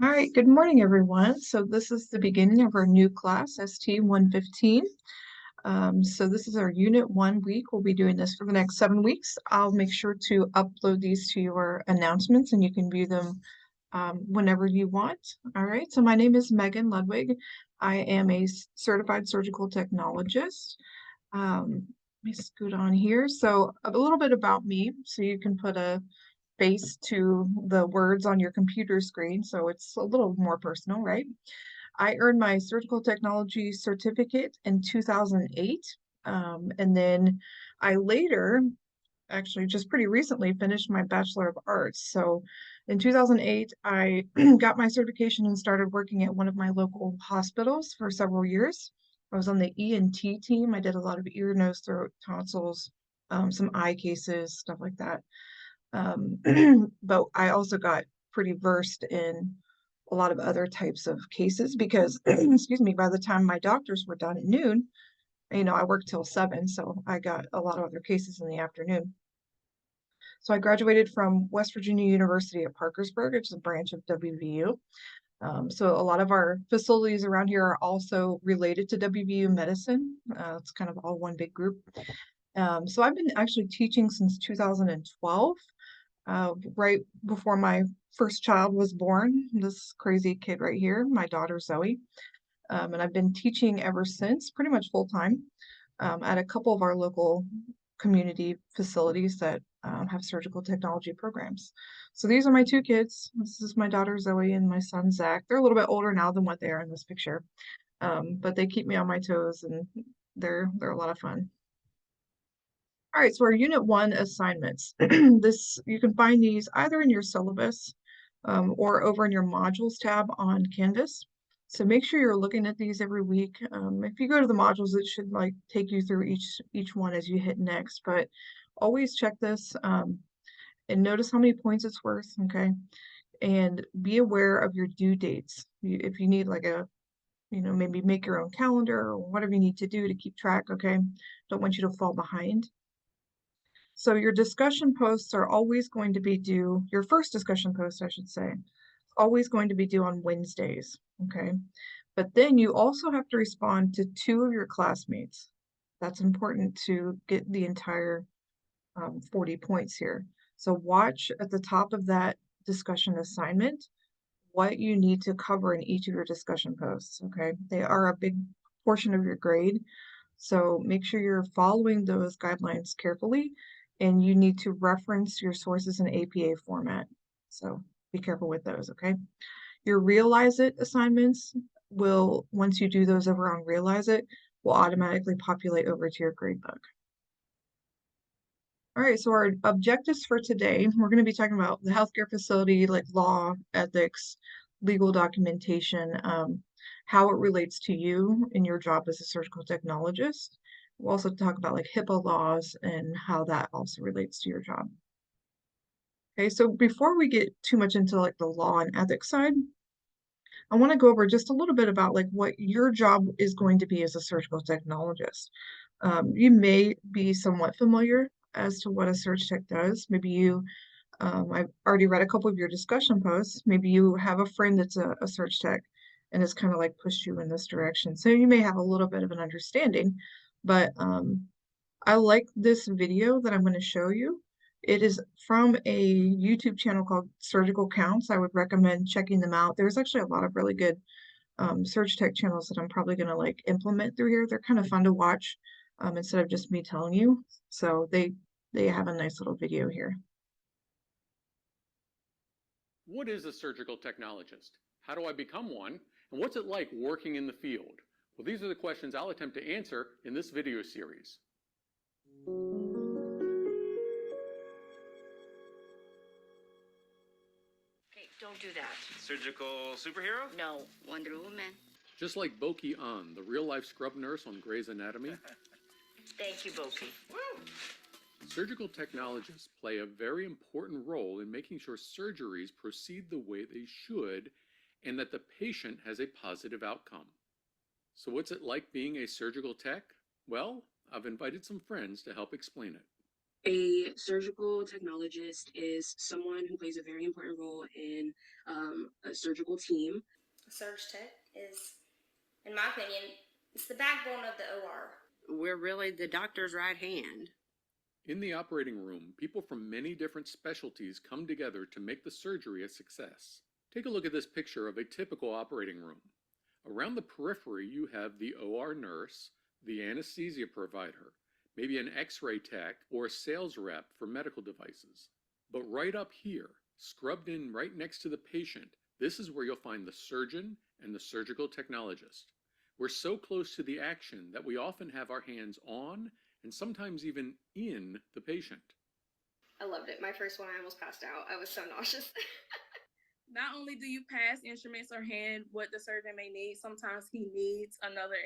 All right, good morning, everyone. So this is the beginning of our new class, ST 115. So this is our Unit 1 week. We'll be doing this for the next 7 weeks. I'll make sure to upload these to your announcements and you can view them whenever you want. All right, so my name is Megan Ludwig. I am a certified surgical technologist. Let me scoot on here. So a little bit about me, so you can put a face to the words on your computer screen, so it's a little more personal, right? I earned my surgical technology certificate in 2008, and then I later, actually just pretty recently, finished my Bachelor of Arts. So in 2008, I got my certification and started working at one of my local hospitals for several years. I was on the ENT team. I did a lot of ear, nose, throat, tonsils, some eye cases, stuff like that. Um, but I also got pretty versed in a lot of other types of cases because, excuse me, by the time my doctors were done at noon, I worked till 7, so I got a lot of other cases in the afternoon. So I graduated from West Virginia University at Parkersburg, which is a branch of WVU. So a lot of our facilities around here are also related to WVU medicine. It's kind of all one big group. So I've been actually teaching since 2012, right before my first child was born, this crazy kid right here, my daughter Zoe. And I've been teaching ever since, pretty much full time, at a couple of our local community facilities that have surgical technology programs. So these are my two kids. This is my daughter Zoe and my son Zach. They're a little bit older now than what they are in this picture, but they keep me on my toes and they're a lot of fun. All right, so our Unit 1 assignments. You can find these either in your syllabus or over in your modules tab on Canvas. So make sure you're looking at these every week. If you go to the modules, it should like take you through each one as you hit next, but always check this and notice how many points it's worth, okay? And be aware of your due dates. If you need like maybe make your own calendar or whatever you need to do to keep track, okay? Don't want you to fall behind. So your discussion posts are always going to be due, your first discussion post, I should say, always going to be due on Wednesdays, okay? But then you also have to respond to 2 of your classmates. That's important to get the entire 40 points here. So watch at the top of that discussion assignment what you need to cover in each of your discussion posts, okay? They are a big portion of your grade, so make sure you're following those guidelines carefully, and you need to reference your sources in APA format. So be careful with those, okay? Your Realize It assignments will, once you do those over on Realize It, will automatically populate over to your gradebook. All right, so our objectives for today, we're going to be talking about the healthcare facility, like law, ethics, legal documentation, how it relates to you in your job as a surgical technologist. We'll also talk about like HIPAA laws and how that also relates to your job. Okay, so before we get too much into like the law and ethics side, I want to go over just a little bit about like what your job is going to be as a surgical technologist. You may be somewhat familiar as to what a surg tech does. I've already read a couple of your discussion posts. Maybe you have a friend that's a surg tech and it's kind of like pushed you in this direction. So you may have a little bit of an understanding, but I like this video that I'm going to show you. It is from a YouTube channel called Surgical Counts. I would recommend checking them out. There's actually a lot of really good surg tech channels that I'm probably going to like implement through here. They're kind of fun to watch instead of just me telling you. So they have a nice little video here. What is a surgical technologist? How do I become one? And what's it like working in the field? Well, these are the questions I'll attempt to answer in this video series. Okay, don't do that. Surgical superhero? No, Wonder Woman. Just like Boki An, the real-life scrub nurse on Grey's Anatomy, Thank you, Boki. Woo! surgical technologists play a very important role in making sure surgeries proceed the way they should and that the patient has a positive outcome. So what's it like being a surgical tech? Well, I've invited some friends to help explain it. A surgical technologist is someone who plays a very important role in a surgical team. A surge tech is, in my opinion, it's the backbone of the OR. We're really the doctor's right hand. In the operating room, people from many different specialties come together to make the surgery a success. Take a look at this picture of a typical operating room. Around the periphery, you have the OR nurse, the anesthesia provider, maybe an X-ray tech or a sales rep for medical devices. But right up here, scrubbed in right next to the patient, this is where you'll find the surgeon and the surgical technologist. We're so close to the action that we often have our hands on and sometimes even in the patient. I loved it. My first one, I almost passed out. I was so nauseous. Not only do you pass instruments or hand what the surgeon may need, sometimes he needs another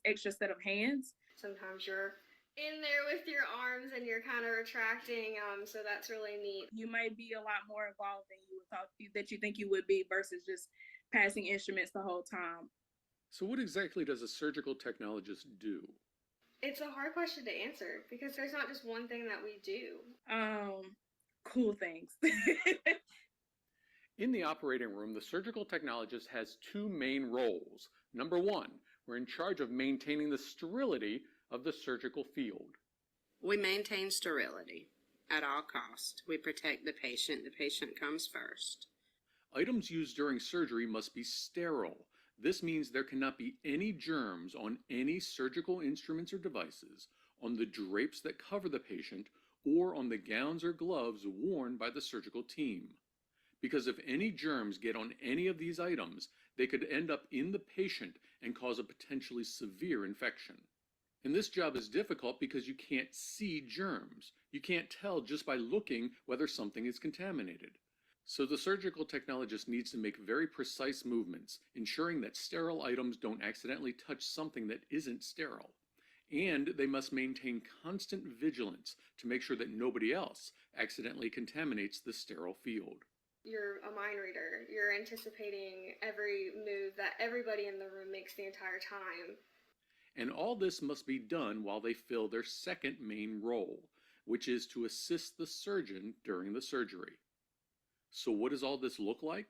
extra set of hands. Sometimes you're in there with your arms and you're kind of retracting, so that's really neat. You might be a lot more involved than you would that you think you would be versus just passing instruments the whole time. So what exactly does a surgical technologist do? It's a hard question to answer because there's not just one thing that we do. Cool things. In the operating room, the surgical technologist has two main roles. Number one, we're in charge of maintaining the sterility of the surgical field. We maintain sterility at all costs. We protect the patient. The patient comes first. Items used during surgery must be sterile. This means there cannot be any germs on any surgical instruments or devices, on the drapes that cover the patient, or on the gowns or gloves worn by the surgical team. Because if any germs get on any of these items, they could end up in the patient and cause a potentially severe infection. And this job is difficult because you can't see germs. You can't tell just by looking whether something is contaminated. So the surgical technologist needs to make very precise movements, ensuring that sterile items don't accidentally touch something that isn't sterile. And they must maintain constant vigilance to make sure that nobody else accidentally contaminates the sterile field. You're a mind reader. You're anticipating every move that everybody in the room makes the entire time. And all this must be done while they fill their second main role, which is to assist the surgeon during the surgery. So what does all this look like?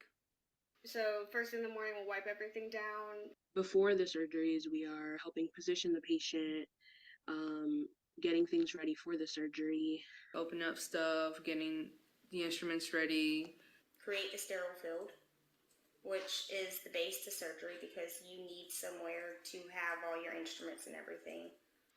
So first in the morning, we'll wipe everything down. Before the surgeries, we are helping position the patient, getting things ready for the surgery. Open up stuff, getting the instruments ready. Create the sterile field, which is the base to surgery because you need somewhere to have all your instruments and everything.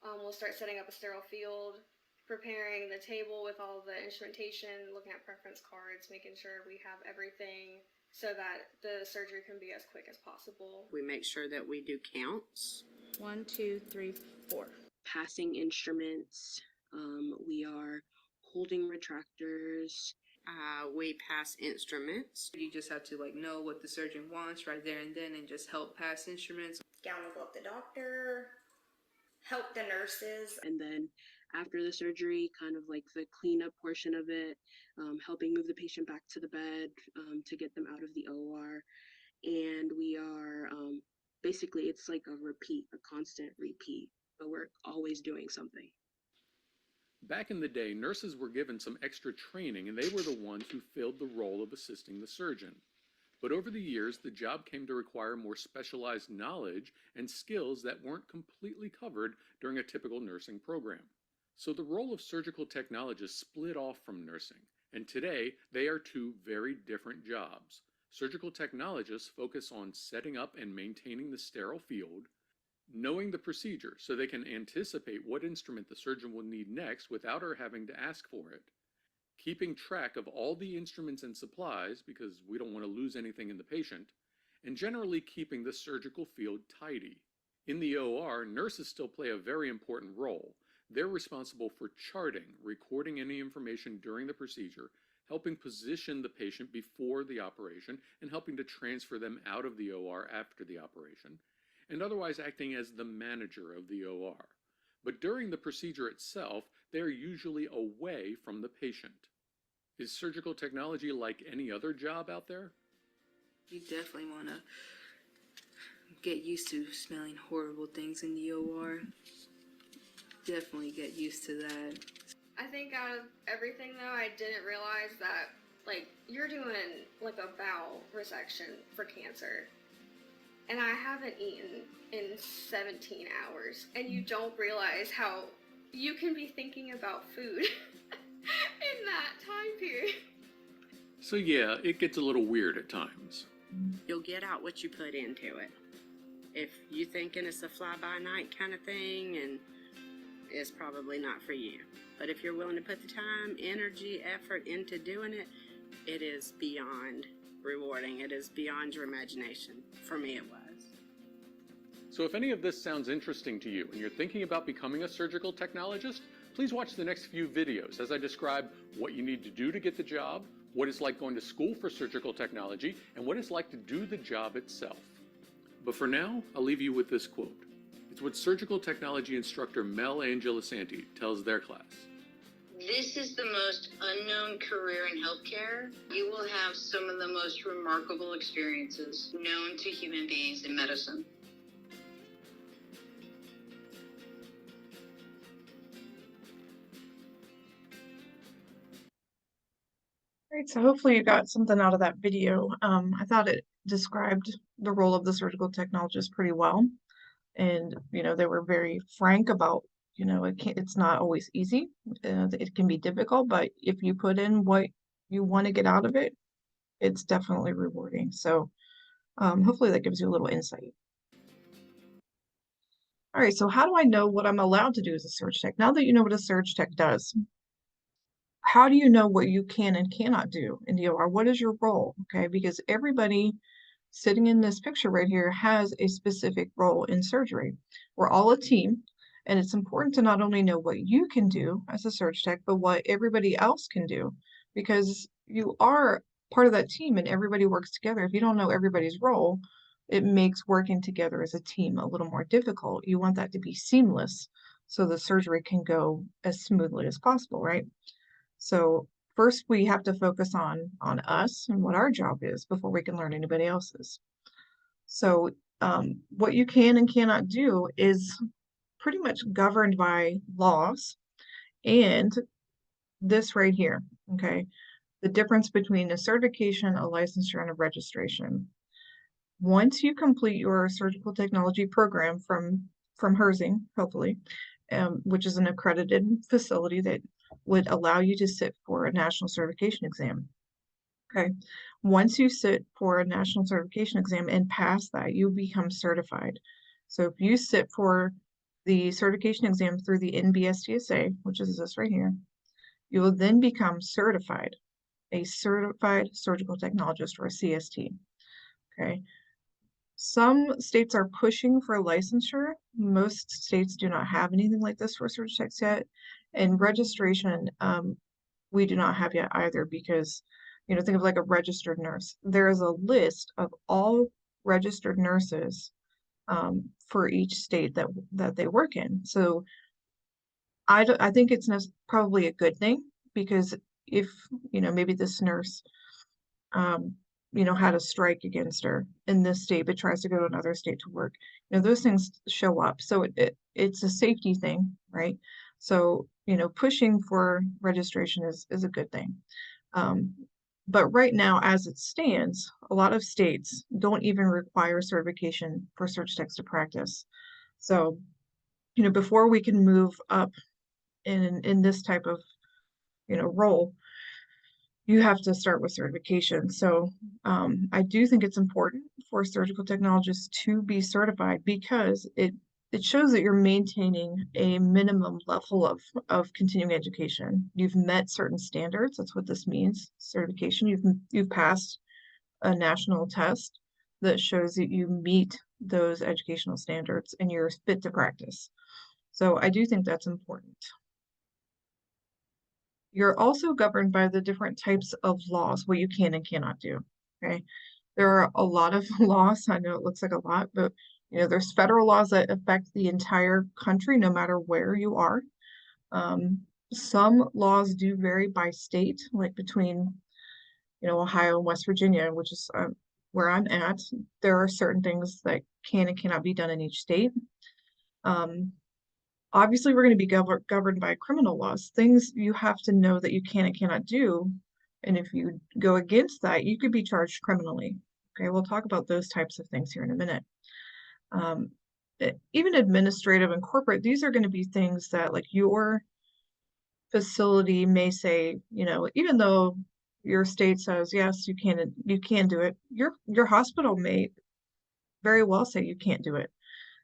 We'll start setting up a sterile field, preparing the table with all the instrumentation, looking at preference cards, making sure we have everything so that the surgery can be as quick as possible. We make sure that we do counts. 1, 2, 3, 4. Passing instruments. We are holding retractors. We pass instruments. You just have to know what the surgeon wants right there and then and just help pass instruments. Gown and glove the doctor, help the nurses. And then after the surgery, kind of like the cleanup portion of it, helping move the patient back to the bed to get them out of the OR. And we are basically, it's like a constant repeat, but we're always doing something. Back in the day, nurses were given some extra training, and they were the ones who filled the role of assisting the surgeon. But over the years, the job came to require more specialized knowledge and skills that weren't completely covered during a typical nursing program. So the role of surgical technologists split off from nursing, and today they are two very different jobs. Surgical technologists focus on setting up and maintaining the sterile field, knowing the procedure so they can anticipate what instrument the surgeon will need next without her having to ask for it, keeping track of all the instruments and supplies because we don't want to lose anything in the patient, and generally keeping the surgical field tidy. In the OR, nurses still play a very important role. They're responsible for charting, recording any information during the procedure, helping position the patient before the operation, and helping to transfer them out of the OR after the operation, and otherwise acting as the manager of the OR. But during the procedure itself, they are usually away from the patient. Is surgical technology like any other job out there? You definitely want to get used to smelling horrible things in the OR. Definitely get used to that. I think out of everything though, I didn't realize that Like, you're doing like a bowel resection for cancer, and I haven't eaten in 17 hours, and you don't realize how you can be thinking about food in that time period. So yeah, it gets a little weird at times. You'll get out what you put into it. If you're thinking it's a fly-by-night kind of thing, and it's probably not for you. But if you're willing to put the time, energy, effort into doing it, it is beyond rewarding. It is beyond your imagination. For me, it was. So if any of this sounds interesting to you and you're thinking about becoming a surgical technologist, please watch the next few videos as I describe what you need to do to get the job, what it's like going to school for surgical technology, and what it's like to do the job itself. But for now, I'll leave you with this quote. It's what surgical technology instructor Mel Angelisanti tells their class. This is the most unknown career in healthcare. You will have some of the most remarkable experiences known to human beings in medicine. Great, so hopefully you got something out of that video. I thought it described the role of the surgical technologist pretty well. And, they were very frank about, it's not always easy. It can be difficult, but if you put in what you want to get out of it, it's definitely rewarding. So hopefully that gives you a little insight. All right, so how do I know what I'm allowed to do as a surg tech? Now that you know what a surg tech does, how do you know what you can and cannot do in the OR? What is your role? Okay, because everybody sitting in this picture right here has a specific role in surgery. We're all a team, and it's important to not only know what you can do as a surg tech, but what everybody else can do, because you are part of that team and everybody works together. If you don't know everybody's role, it makes working together as a team a little more difficult. You want that to be seamless so the surgery can go as smoothly as possible, right? So first we have to focus on us and what our job is before we can learn anybody else's. So what you can and cannot do is pretty much governed by laws and this right here, okay? The difference between a certification, a licensure, and a registration. Once you complete your surgical technology program from Herzing, hopefully, which is an accredited facility that would allow you to sit for a national certification exam. Okay, once you sit for a national certification exam and pass that, you become certified. So if you sit for the certification exam through the NBSTSA, which is this right here, you will then become certified, a certified surgical technologist, or a CST. Okay. Some states are pushing for licensure. Most states do not have anything like this for surg techs yet. And registration, we do not have yet either, because, think of like a registered nurse. There is a list of all registered nurses for each state that they work in. So I think it's probably a good thing, because if, maybe this nurse had a strike against her in this state, but tries to go to another state to work. Those things show up. So it's a safety thing, right? So, pushing for registration is a good thing. But right now, as it stands, a lot of states don't even require certification for surg techs to practice. So, before we can move up in this type of, role, you have to start with certification. So I do think it's important for surgical technologists to be certified, because it shows that you're maintaining a minimum level of continuing education. You've met certain standards. That's what this means, certification. You've passed a national test that shows that you meet those educational standards and you're fit to practice. So I do think that's important. You're also governed by the different types of laws, what you can and cannot do, okay? There are a lot of laws. I know it looks like a lot, but there's federal laws that affect the entire country, no matter where you are. Some laws do vary by state, like between, Ohio and West Virginia, which is where I'm at. There are certain things that can and cannot be done in each state. Obviously, we're going to be governed by criminal laws, things you have to know that you can and cannot do And if you go against that, you could be charged criminally. Okay, we'll talk about those types of things here in a minute. Even administrative and corporate, these are going to be things that like your facility may say, even though your state says, yes, you can do it, your hospital may very well say you can't do it.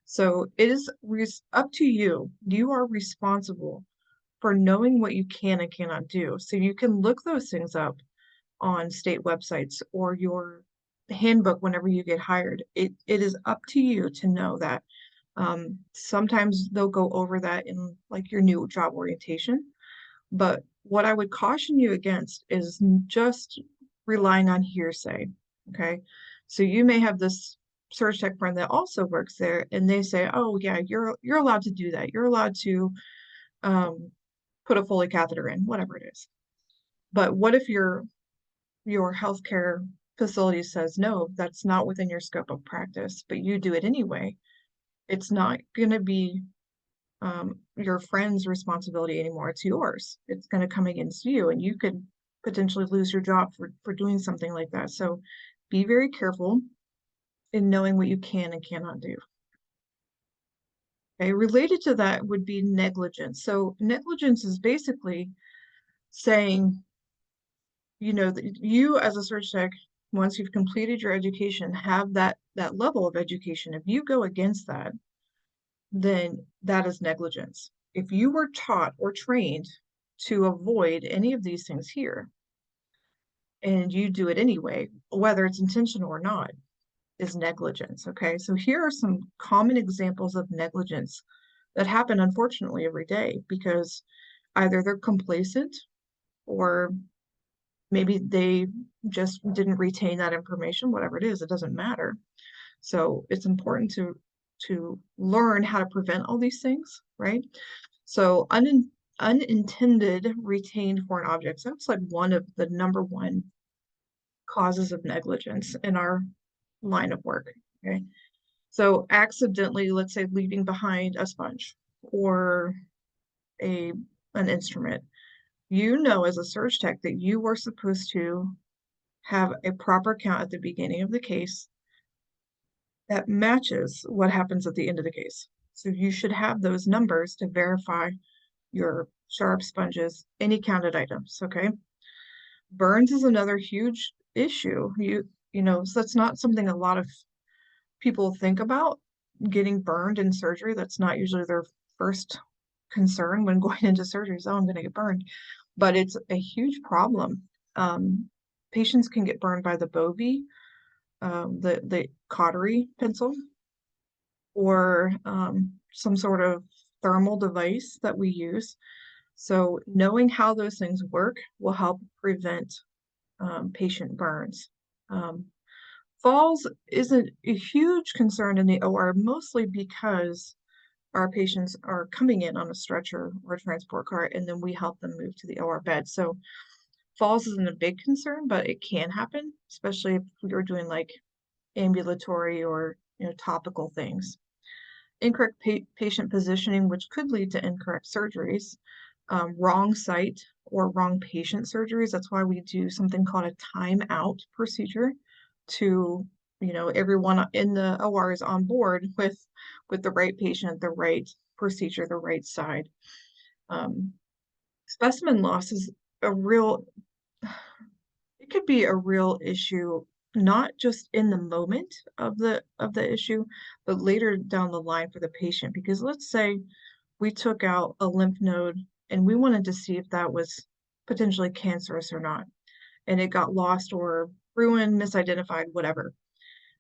So it is up to you. You are responsible for knowing what you can and cannot do. So you can look those things up on state websites or your handbook whenever you get hired. It is up to you to know that. Sometimes they'll go over that in like your new job orientation. But what I would caution you against is just relying on hearsay. Okay. So you may have this surge tech friend that also works there and they say, oh yeah, you're allowed to do that. You're allowed to put a Foley catheter in, whatever it is. But what if your healthcare facility says, no, that's not within your scope of practice, but you do it anyway? It's not going to be your friend's responsibility anymore. It's yours. It's going to come against you, and you could potentially lose your job for doing something like that. So be very careful in knowing what you can and cannot do. Okay, related to that would be negligence. So negligence is basically saying, that you as a surg tech, once you've completed your education, have that level of education. If you go against that, then that is negligence. If you were taught or trained to avoid any of these things here, and you do it anyway, whether it's intentional or not, is negligence. Okay, so here are some common examples of negligence that happen, unfortunately, every day because either they're complacent or maybe they just didn't retain that information, whatever it is, it doesn't matter. So it's important to learn how to prevent all these things, right? So unintended retained foreign objects, that's like one of the number one causes of negligence in our line of work, okay? So accidentally, let's say, leaving behind a sponge or an instrument. As a surge tech that you were supposed to have a proper count at the beginning of the case that matches what happens at the end of the case. So you should have those numbers to verify your sharp sponges, any counted items, okay? Burns is another huge issue. So that's not something a lot of people think about, getting burned in surgery. That's not usually their first concern when going into surgery is, oh, I'm going to get burned. But it's a huge problem. Patients can get burned by the bovie, the cautery pencil, or some sort of thermal device that we use. So knowing how those things work will help prevent patient burns. Falls isn't a huge concern in the OR, mostly because our patients are coming in on a stretcher or a transport cart, and then we help them move to the OR bed. So falls isn't a big concern, but it can happen, especially if you're doing like ambulatory or topical things. Incorrect patient positioning, which could lead to incorrect surgeries, wrong site or wrong patient surgeries. That's why we do something called a timeout procedure to, everyone in the OR is on board with the right patient, the right procedure, the right side. Specimen loss is it could be a real issue, not just in the moment of the issue, but later down the line for the patient. Because let's say we took out a lymph node and we wanted to see if that was potentially cancerous or not, and it got lost or ruined, misidentified, whatever.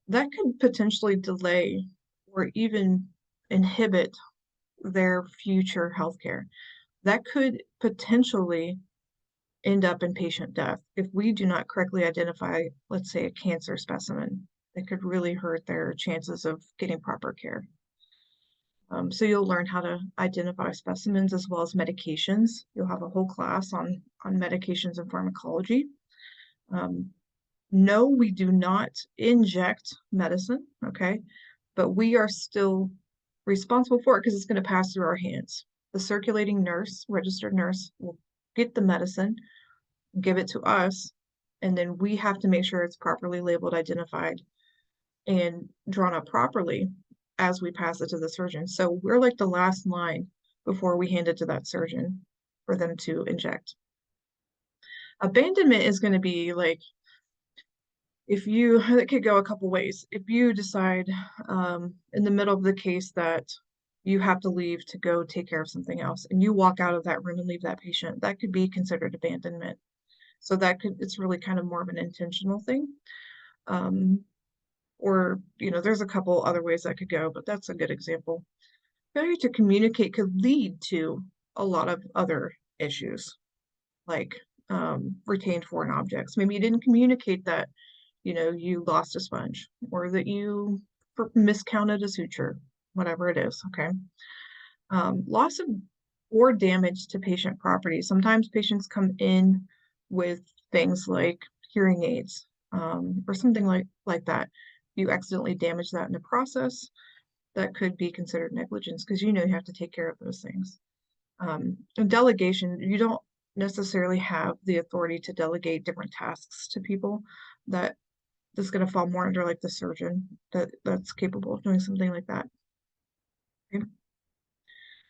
That could potentially delay or even inhibit their future healthcare. That could potentially end up in patient death if we do not correctly identify, let's say, a cancer specimen. That could really hurt their chances of getting proper care. So you'll learn how to identify specimens as well as medications. You'll have a whole class on medications and pharmacology. No, we do not inject medicine, okay? But we are still responsible for it because it's going to pass through our hands. The circulating nurse, registered nurse, will get the medicine. give it to us, and then we have to make sure it's properly labeled, identified, and drawn up properly as we pass it to the surgeon. So we're like the last line before we hand it to that surgeon for them to inject. Abandonment is going to be like, if you, it could go a couple ways. If you decide in the middle of the case that you have to leave to go take care of something else, and you walk out of that room and leave that patient, that could be considered abandonment. So that could, it's really kind of more of an intentional thing. Or, you know, there's a couple other ways that could go, but that's a good example. Failure to communicate could lead to a lot of other issues, like retained foreign objects. Maybe you didn't communicate that, you know, you lost a sponge, or that you miscounted a suture, whatever it is, okay? Loss of or damage to patient property. Sometimes patients come in with things like hearing aids, or something like that. You accidentally damage that in the process, that could be considered negligence, because you know you have to take care of those things. And delegation, you don't necessarily have the authority to delegate different tasks to people. That's going to fall more under like the surgeon that's capable of doing something like that. Okay.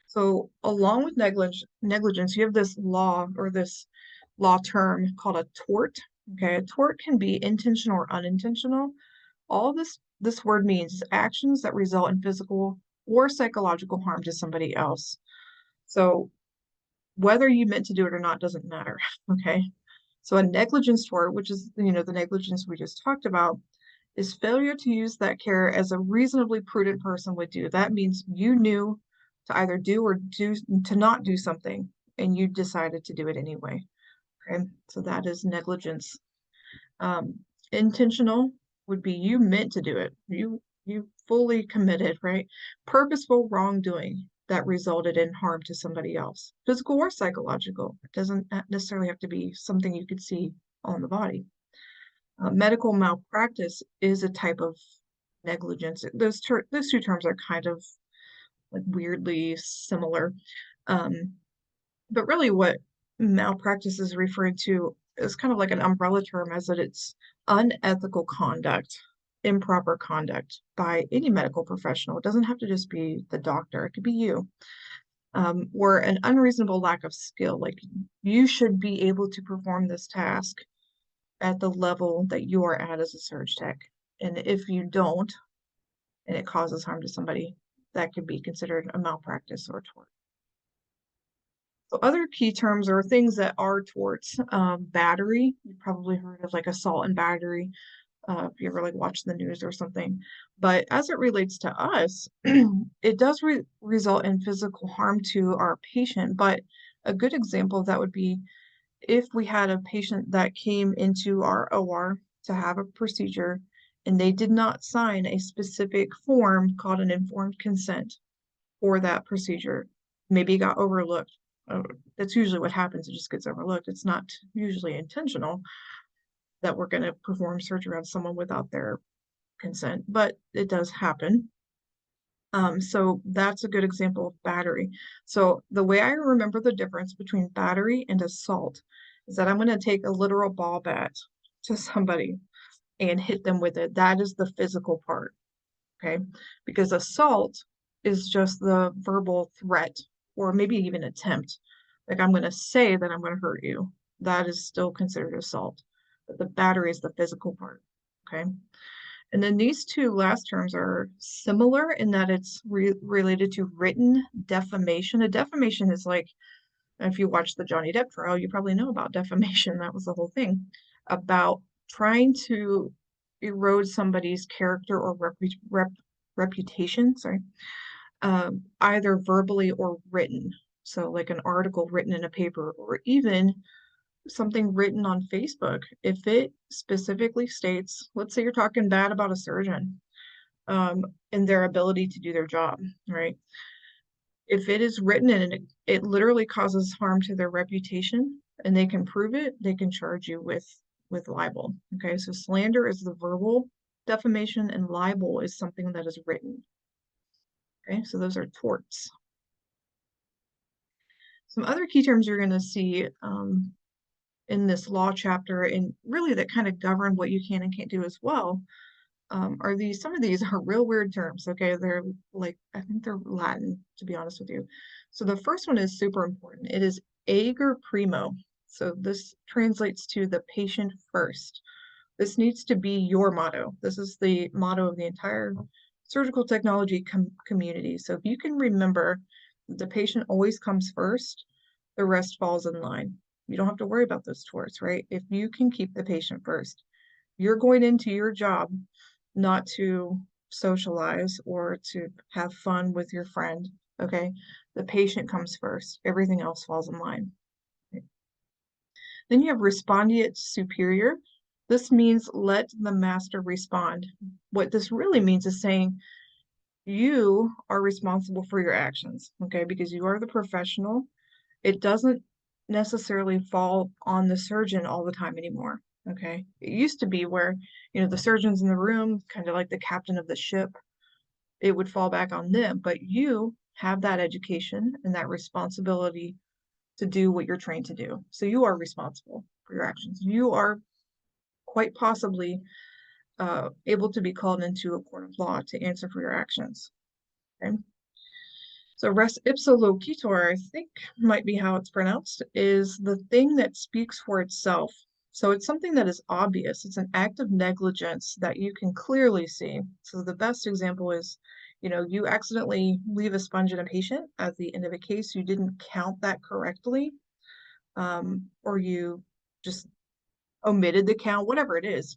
So along with negligence, you have this law, or this law term called a tort. Okay, a tort can be intentional or unintentional. All this word means is actions that result in physical or psychological harm to somebody else. So whether you meant to do it or not doesn't matter. Okay. So a negligence tort, which is, you know, the negligence we just talked about, is failure to use that care as a reasonably prudent person would do. That means you knew to either do or to not do something, and you decided to do it anyway. Okay, so that is negligence. Intentional would be you meant to do it. You fully committed, right? Purposeful wrongdoing that resulted in harm to somebody else, physical or psychological. It doesn't necessarily have to be something you could see on the body. Medical malpractice is a type of negligence. Those two terms are kind of like weirdly similar. But really what malpractice is referring to is kind of like an umbrella term, as that it's unethical conduct, improper conduct by any medical professional. It doesn't have to just be the doctor, it could be you. Or an unreasonable lack of skill, like you should be able to perform this task at the level that you are at as a surge tech. And if you don't, and it causes harm to somebody, that could be considered a malpractice or tort. So other key terms are things that are torts. Battery, you probably heard of like assault and battery, if you ever like watch the news or something. But as it relates to us, it does result in physical harm to our patient. But a good example of that would be if we had a patient that came into our OR to have a procedure, and they did not sign a specific form called an informed consent for that procedure. Maybe it got overlooked. That's usually what happens. It just gets overlooked. It's not usually intentional that we're going to perform surgery on someone without their consent, but it does happen. So that's a good example of battery. So the way I remember the difference between battery and assault is that I'm going to take a literal ball bat to somebody and hit them with it. That is the physical part, okay? Because assault is just the verbal threat, or maybe even attempt. Like, I'm going to say that I'm going to hurt you. That is still considered assault. But the battery is the physical part, okay? And then these two last terms are similar in that it's related to written defamation. A defamation is like, if you watch the Johnny Depp trial, you probably know about defamation. That was the whole thing about trying to erode somebody's character or reputation, sorry, either verbally or written. So like an article written in a paper, or even something written on Facebook. If it specifically states, let's say you're talking bad about a surgeon, and their ability to do their job, right? If it is written and it literally causes harm to their reputation, and they can prove it, they can charge you with libel. Okay, so slander is the verbal defamation, and libel is something that is written. Okay, so those are torts. Some other key terms you're going to see in this law chapter, and really that kind of govern what you can and can't do as well, are some of these are real weird terms, okay? They're like, I think they're Latin, to be honest with you. So the first one is super important. It is ager primo. So this translates to the patient first. This needs to be your motto. This is the motto of the entire surgical technology community. So if you can remember the patient always comes first, the rest falls in line. You don't have to worry about those torts, right? If you can keep the patient first, you're going into your job not to socialize or to have fun with your friend, okay? The patient comes first. Everything else falls in line. Okay. Then you have respondeat superior. This means let the master respond. What this really means is saying you are responsible for your actions, okay? Because you are the professional. It doesn't necessarily fall on the surgeon all the time anymore, okay? It used to be where, the surgeon's in the room, kind of like the captain of the ship. It would fall back on them, but you have that education and that responsibility to do what you're trained to do. So you are responsible for your actions. You are quite possibly able to be called into a court of law to answer for your actions. Okay. So res ipsa loquitur, I think might be how it's pronounced, is the thing that speaks for itself. So it's something that is obvious. It's an act of negligence that you can clearly see. So the best example is, you accidentally leave a sponge in a patient at the end of a case. You didn't count that correctly, or you just omitted the count, whatever it is.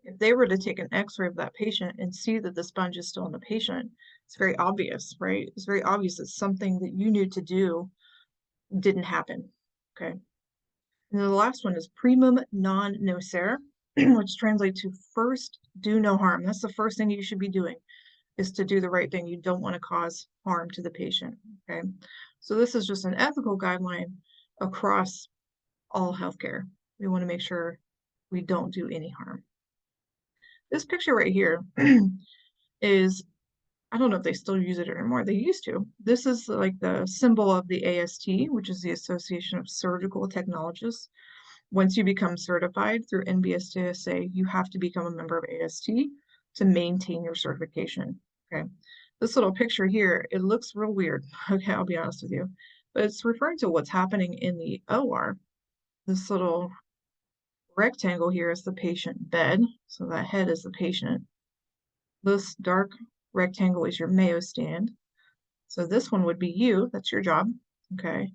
If they were to take an x-ray of that patient and see that the sponge is still in the patient, it's very obvious, right? It's very obvious that something that you knew to do didn't happen, okay? And then the last one is primum non nocere, which translates to first do no harm. That's the first thing you should be doing, is to do the right thing. You don't want to cause harm to the patient, okay? So this is just an ethical guideline across all healthcare. We want to make sure we don't do any harm. This picture right here is, I don't know if they still use it anymore. They used to. This is like the symbol of the AST, which is the Association of Surgical Technologists. Once you become certified through NBSJSA, you have to become a member of AST to maintain your certification, okay? This little picture here, it looks real weird, okay, I'll be honest with you, but it's referring to what's happening in the OR. This little rectangle here is the patient bed, so that head is the patient. This dark rectangle is your Mayo stand. So this one would be you, that's your job, okay?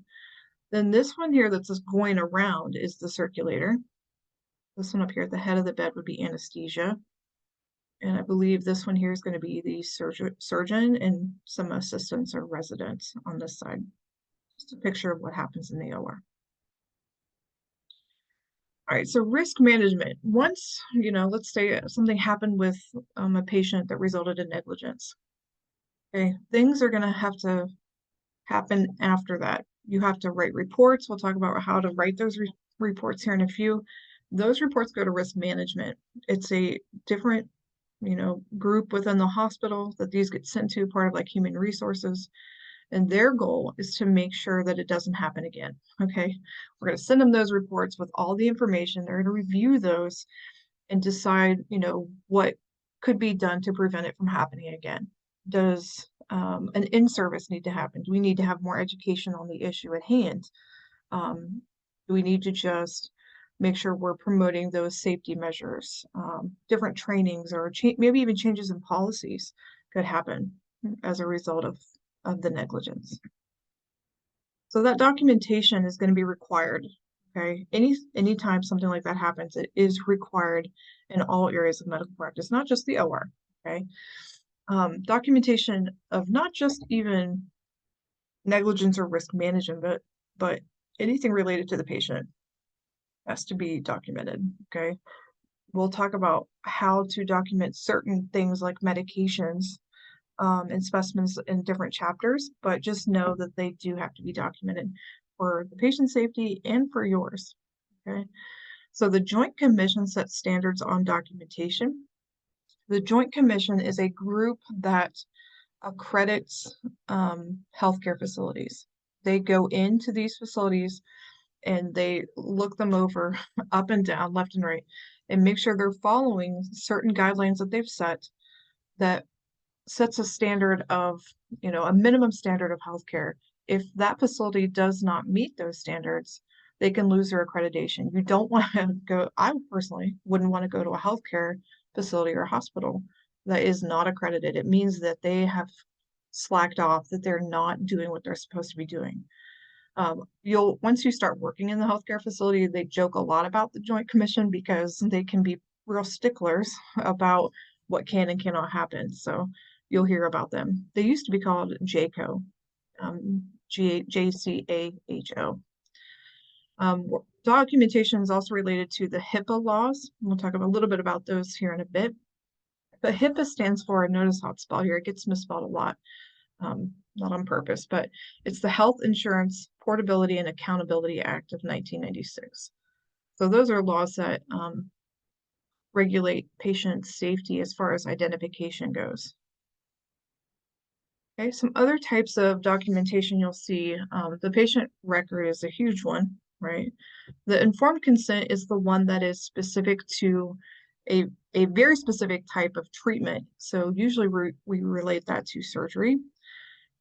Then this one here that's just going around is the circulator. This one up here at the head of the bed would be anesthesia. And I believe this one here is going to be the surgeon and some assistants or residents on this side. Just a picture of what happens in the OR. All right, so risk management. Once, let's say something happened with a patient that resulted in negligence. Okay, things are going to have to happen after that. You have to write reports. We'll talk about how to write those reports here in a few. Those reports go to risk management. It's a different, group within the hospital that these get sent to, part of like human resources. And their goal is to make sure that it doesn't happen again, okay? We're going to send them those reports with all the information. They're going to review those and decide, what could be done to prevent it from happening again. Does an in-service need to happen? Do we need to have more education on the issue at hand? Do we need to just make sure we're promoting those safety measures? Different trainings or maybe even changes in policies could happen as a result of the negligence. So that documentation is going to be required, okay? Anytime something like that happens, it is required in all areas of medical practice, not just the OR, okay? Documentation of not just even negligence or risk management, but anything related to the patient has to be documented, okay? We'll talk about how to document certain things like medications and specimens in different chapters, but just know that they do have to be documented for the patient safety and for yours, okay? So the Joint Commission sets standards on documentation. The Joint Commission is a group that accredits healthcare facilities. They go into these facilities and they look them over up and down, left and right, and make sure they're following certain guidelines that they've set that sets a standard of, a minimum standard of healthcare. If that facility does not meet those standards, they can lose their accreditation. You don't want to go, I personally wouldn't want to go to a healthcare facility or hospital that is not accredited. It means that they have slacked off, that they're not doing what they're supposed to be doing. Once you start working in the healthcare facility, they joke a lot about the Joint Commission because they can be real sticklers about what can and cannot happen. So you'll hear about them. They used to be called JCAHO, JCAHO. Documentation is also related to the HIPAA laws. We'll talk a little bit about those here in a bit. But HIPAA stands for, notice how it's spelled here, it gets misspelled a lot. Not on purpose, but it's the Health Insurance Portability and Accountability Act of 1996. So those are laws that regulate patient safety as far as identification goes. Okay, some other types of documentation you'll see, the patient record is a huge one, right? The informed consent is the one that is specific to a very specific type of treatment. So usually we relate that to surgery.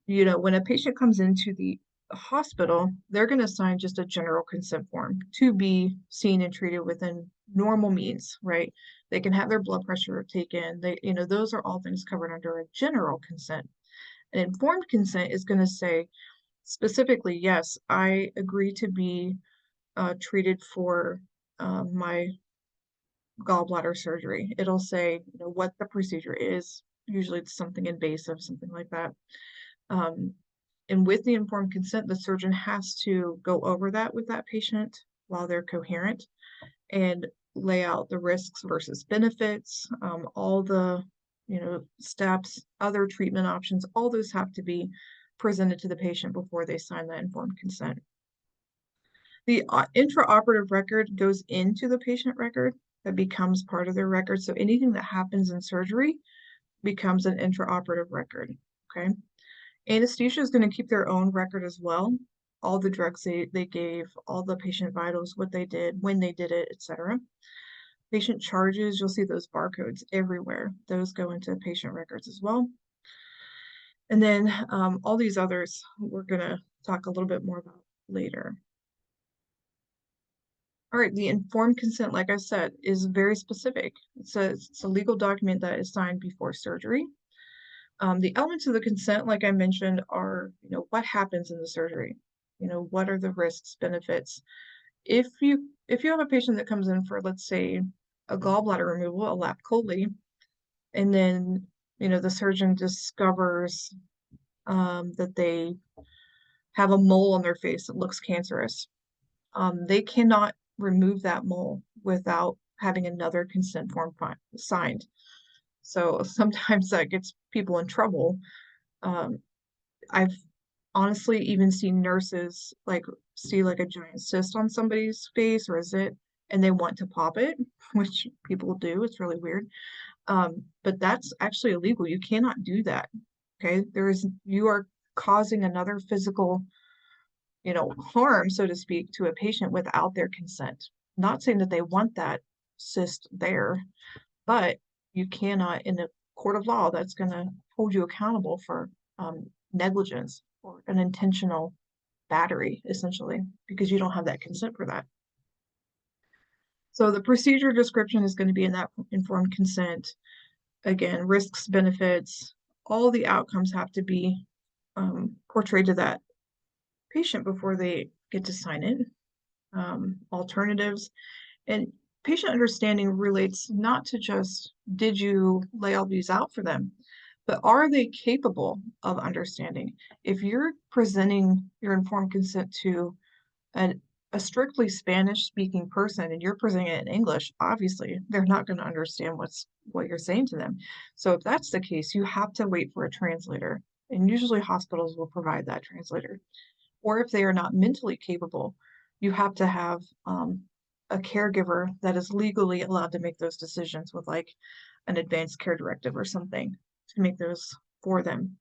When a patient comes into the hospital, they're going to sign just a general consent form to be seen and treated within normal means, right? They can have their blood pressure taken. Those are all things covered under a general consent. An informed consent is going to say specifically, yes, I agree to be treated for my gallbladder surgery. It'll say, what the procedure is. Usually it's something invasive, something like that. And with the informed consent, the surgeon has to go over that with that patient while they're coherent and lay out the risks versus benefits, all the, steps, other treatment options, all those have to be presented to the patient before they sign that informed consent. The intraoperative record goes into the patient record that becomes part of their record. So anything that happens in surgery becomes an intraoperative record, okay? Anesthesia is going to keep their own record as well. All the drugs they gave, all the patient vitals, what they did, when they did it, etc. Patient charges, you'll see those barcodes everywhere. Those go into patient records as well. And then all these others we're going to talk a little bit more about later. All right, the informed consent, like I said, is very specific. It's a legal document that is signed before surgery. The elements of the consent, like I mentioned, are, what happens in the surgery? What are the risks, benefits? If you have a patient that comes in for, let's say, a gallbladder removal, a lap chole, and then, the surgeon discovers that they have a mole on their face that looks cancerous. They cannot remove that mole without having another consent form signed. So sometimes that gets people in trouble. I've honestly even seen nurses see a giant cyst on somebody's face or a zit, and they want to pop it, which people do. It's really weird. But that's actually illegal. You cannot do that. Okay, you are causing another physical, harm, so to speak, to a patient without their consent. Not saying that they want that cyst there, but you cannot, in a court of law, that's going to hold you accountable for negligence or an intentional battery, essentially, because you don't have that consent for that. So the procedure description is going to be in that informed consent. Again, risks, benefits, all the outcomes have to be portrayed to that patient before they get to sign it. Alternatives. And patient understanding relates not to just, did you lay all these out for them, but are they capable of understanding? If you're presenting your informed consent to a strictly Spanish speaking person and you're presenting it in English, obviously they're not going to understand what you're saying to them. So if that's the case, you have to wait for a translator, and usually hospitals will provide that translator. Or if they are not mentally capable, you have to have a caregiver that is legally allowed to make those decisions with an advanced care directive or something to make those for them.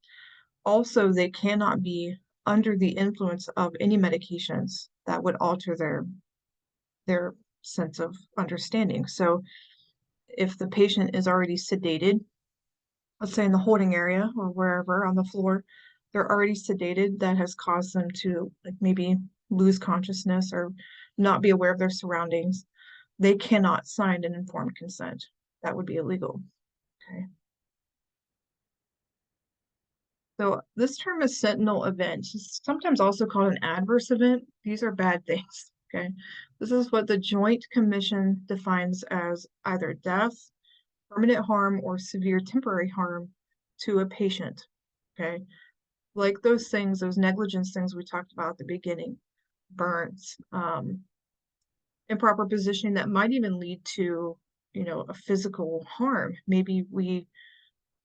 Also, they cannot be under the influence of any medications that would alter their sense of understanding. So if the patient is already sedated, let's say in the holding area or wherever on the floor, they're already sedated, that has caused them to like maybe lose consciousness or not be aware of their surroundings, they cannot sign an informed consent. That would be illegal. Okay. So this term is sentinel event, sometimes also called an adverse event. These are bad things. Okay. This is what the Joint Commission defines as either death, permanent harm, or severe temporary harm to a patient. Okay. Like those things, those negligence things we talked about at the beginning, burns, improper positioning that might even lead to, a physical harm. Maybe we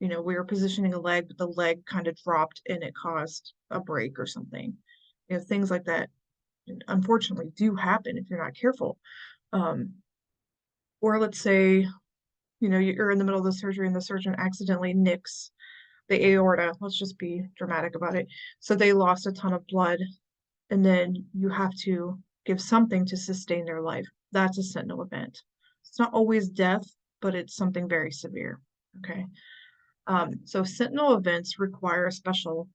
were positioning a leg, but the leg kind of dropped and it caused a break or something. Things like that unfortunately do happen if you're not careful. Or let's say, you're in the middle of the surgery and the surgeon accidentally nicks the aorta. Let's just be dramatic about it. So they lost a ton of blood, and then you have to give something to sustain their life. That's a sentinel event. It's not always death, but it's something very severe. Okay. So sentinel events require special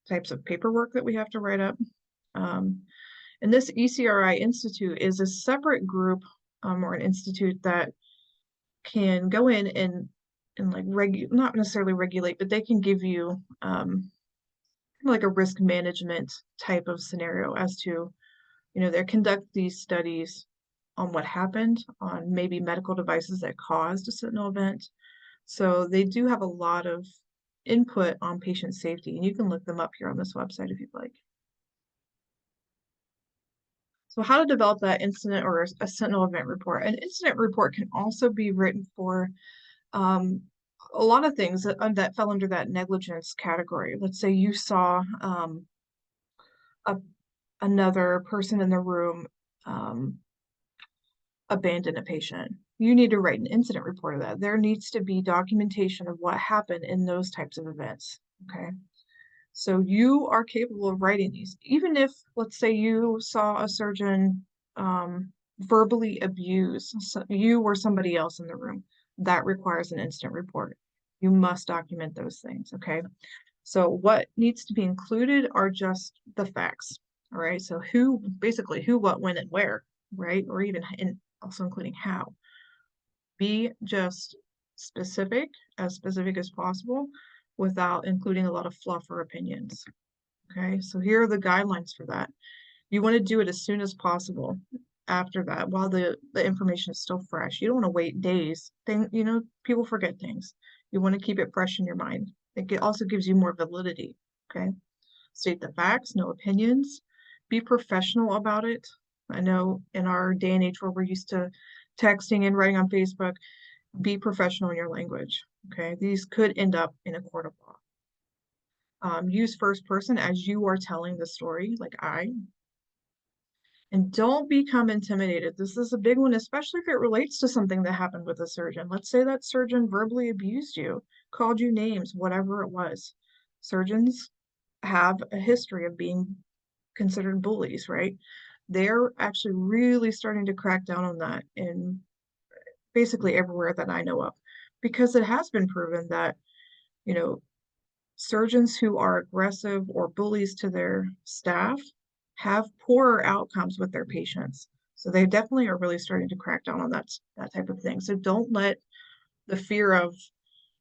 types of paperwork that we have to write up. And this ECRI Institute is a separate group or an institute that can go in and like not necessarily regulate, but they can give you like a risk management type of scenario as to, they conduct these studies on what happened on maybe medical devices that caused a sentinel event. So they do have a lot of input on patient safety, and you can look them up here on this website if you'd like. So how to develop that incident or a sentinel event report. An incident report can also be written for a lot of things that fell under that negligence category. Let's say you saw another person in the room abandon a patient. You need to write an incident report of that. There needs to be documentation of what happened in those types of events. Okay. So you are capable of writing these, even if, let's say, you saw a surgeon verbally abuse you or somebody else in the room. That requires an incident report. You must document those things. Okay. So what needs to be included are just the facts. All right. So basically who, what, when, and where, right? Or even also including how. Be just specific as possible without including a lot of fluff or opinions. Okay, so here are the guidelines for that. You want to do it as soon as possible after that, while the information is still fresh. You don't want to wait days. People forget things. You want to keep it fresh in your mind. It also gives you more validity. Okay, state the facts, no opinions. Be professional about it. I know in our day and age where we're used to texting and writing on Facebook, be professional in your language. Okay, these could end up in a court of law. Use first person as you are telling the story, like I. And don't become intimidated. This is a big one, especially if it relates to something that happened with a surgeon. Let's say that surgeon verbally abused you, called you names, whatever it was. Surgeons have a history of being considered bullies, right? They're actually really starting to crack down on that in basically everywhere that I know of, because it has been proven that, surgeons who are aggressive or bullies to their staff have poorer outcomes with their patients. So they definitely are really starting to crack down on that type of thing. So don't let the fear of,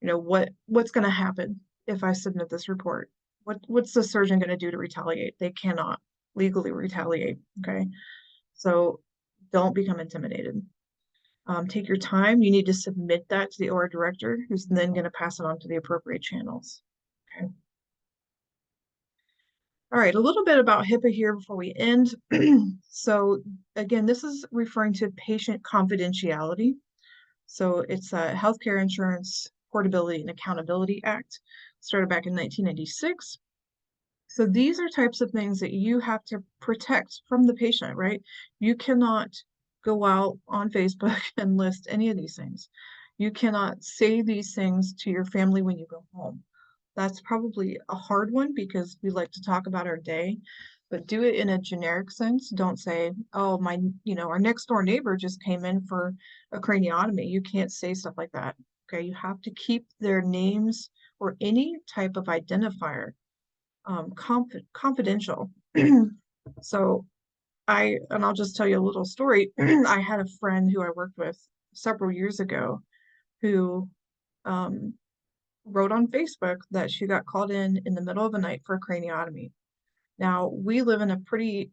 what's going to happen if I submit this report. What's the surgeon going to do to retaliate? They cannot legally retaliate. Okay. So don't become intimidated. Take your time. You need to submit that to the OR director, who's then going to pass it on to the appropriate channels. Okay. All right, a little bit about HIPAA here before we end. So again, this is referring to patient confidentiality. So it's a Healthcare Insurance Portability and Accountability Act, started back in 1996. So these are types of things that you have to protect from the patient, right? You cannot go out on Facebook and list any of these things. You cannot say these things to your family when you go home. That's probably a hard one because we like to talk about our day, but do it in a generic sense. Don't say, oh, our next door neighbor just came in for a craniotomy. You can't say stuff like that. Okay, you have to keep their names or any type of identifier confidential. So I'll just tell you a little story. I had a friend who I worked with several years ago who um, wrote on Facebook that she got called in the middle of the night for a craniotomy. Now, we live in a pretty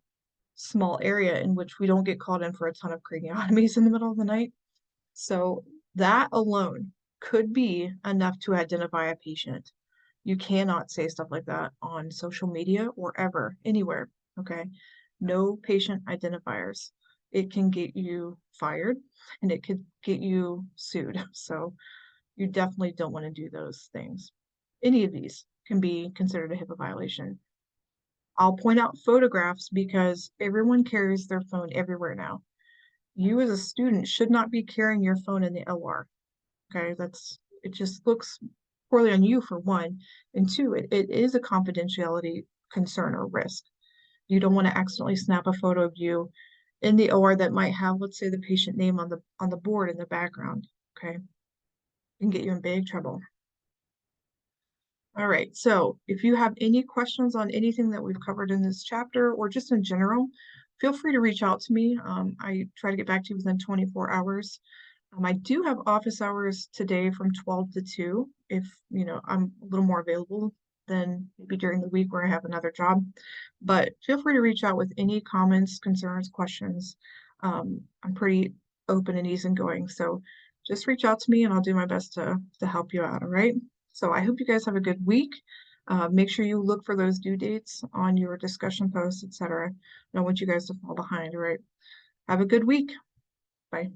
small area in which we don't get called in for a ton of craniotomies in the middle of the night. So that alone could be enough to identify a patient. You cannot say stuff like that on social media or ever, anywhere, okay? No patient identifiers. It can get you fired and it could get you sued. So you definitely don't want to do those things. Any of these can be considered a HIPAA violation. I'll point out photographs because everyone carries their phone everywhere now. You as a student should not be carrying your phone in the OR. Okay, it just looks poorly on you for one, and two, it is a confidentiality concern or risk. You don't want to accidentally snap a photo of you in the OR that might have, let's say, the patient name on the board in the background. Okay, it can get you in big trouble. All right, so if you have any questions on anything that we've covered in this chapter or just in general, feel free to reach out to me. I try to get back to you within 24 hours. I do have office hours today from 12 to 2 if, I'm a little more available than maybe during the week where I have another job. But feel free to reach out with any comments, concerns, questions. I'm pretty open and easygoing, so just reach out to me and I'll do my best to help you out, all right? So I hope you guys have a good week. Make sure you look for those due dates on your discussion posts, etc. I don't want you guys to fall behind, all right? Have a good week. Bye.